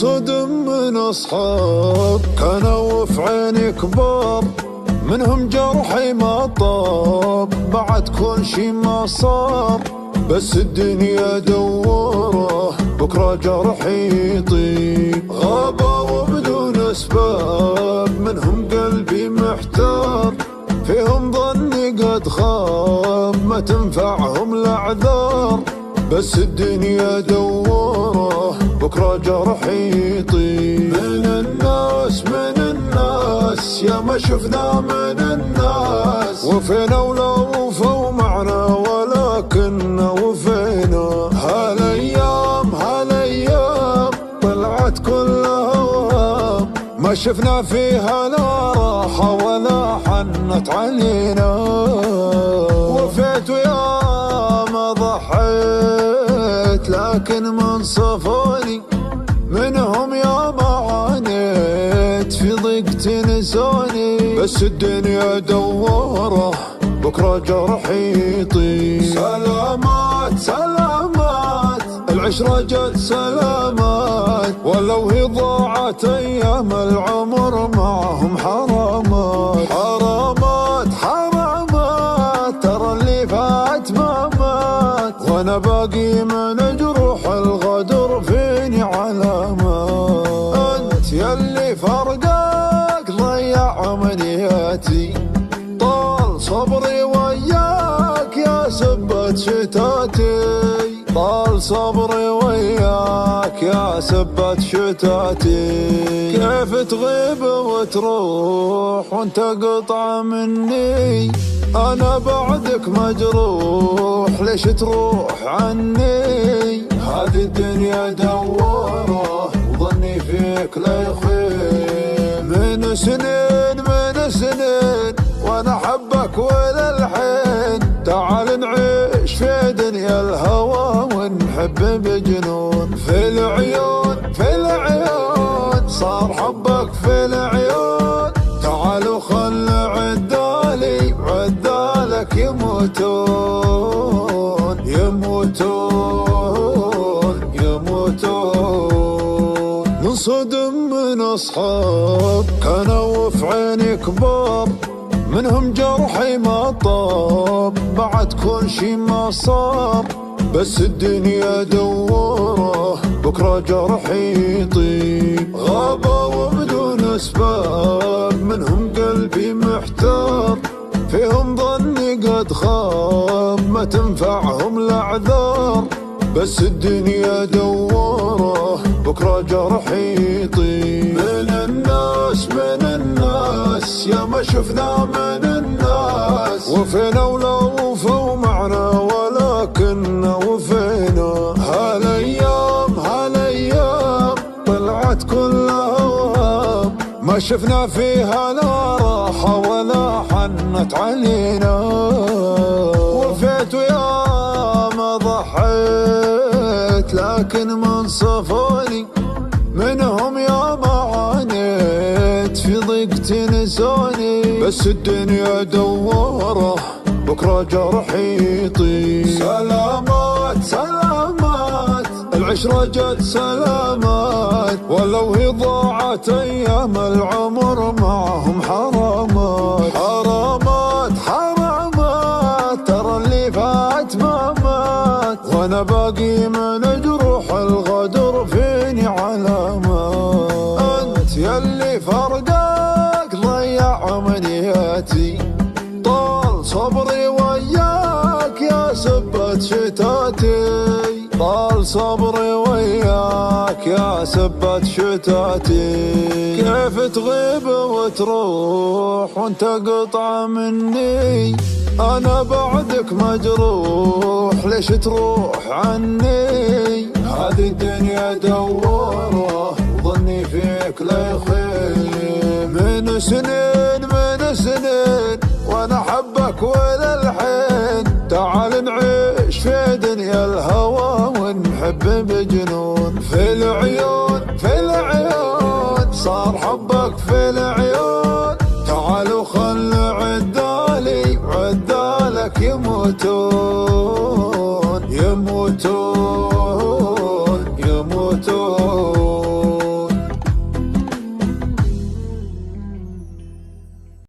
صدم من أصحاب كانوا في عيني كبار، منهم جرحي ما طاب بعد كل شي ما صار، بس الدنيا دوره بكرة جرحي يطيب. غابوا بدون أسباب منهم قلبي محتار، فيهم ظني قد خاب ما تنفعهم الأعذار، بس الدنيا دوره بكرة جرحي يطيب. من الناس يا ما شفنا من الناس، وفينا ولا وفوا معنا ولكن وفينا. هالايام طلعت كلها وهام، ما شفنا فيها لا راحة ولا حنت علينا. وفيت ويا ما ضحيت لكن من صفوني، منهم يا ما عانيت في ضيق تنسوني، بس الدنيا دوره بكرة جرحي يطيب. سلامات العشرة جت سلامات، ولو هي ضاعت أيام العمر معهم حرامات. ترى اللي فات ما مات، وأنا باقي من جروح الغدر فيني علامات. أنت يلي فرقك ضيع أمنياتي، طال صبري وياك يا سبة شتاتي. طال صبري وياك يا سبة شتاتي. كيف تغيب وتروح وانت قطعة مني، أنا بعدك مجروح ليش تروح عني. هذه الدنيا دوره وظني فيك لا يخيب. من سنين وأنا أحبك وللحين، تعال نعيش في دنيا الهوى ونحب بجنون. في العيون صار حبك في العيون، تعالوا خل عدالك يموتون. ننصدم من أصحاب كانوا في عيني كبار، منهم جرحي ما طاب بعد كل شي ما صار، بس الدنيا دوره بكرة جرحي يطيب. غابوا بدون أسباب منهم قلبي محتار، فيهم ظني قد خاب ما تنفعهم الأعذار، بس الدنيا دوره بكرة جرحي يطيب. من الناس يا ما شفنا من الناس، وفينا ولا وفوا معنا ولكن وفينا. هالايام طلعت كلها وهام، ما شفنا فيها لا راحة ولا حنت علينا. وفيت ويا ما ضحيت لكن من صفوني، منهم يا ما عانيت في ضيق تنسوني، بس الدنيا دوره بكرة جرحي يطيب. سلامات العشرة جت سلامات، ولو هي ضاعت أيام العمر معهم حرامات. ترى اللي فات ما مات، وأنا باقي من جروح الغدر فيني علامات. أنت يلي فرقك ضيع أمنياتي، طال صبري وياك يا سبة شتاتي. طال صبري وياك يا سبة شتاتي. كيف تغيب وتروح وانت قطعة مني، أنا بعدك مجروح ليش تروح عني. هذه الدنيا دوره وظني فيك لا يخيب. من سنين من سنين وانا احبك وللحين، تعال نعيش في دنيا الهوى ونحب بجنون. في العيون في العيون صار حبك في العيون، تعال وخل عدالي عدالك يموتون.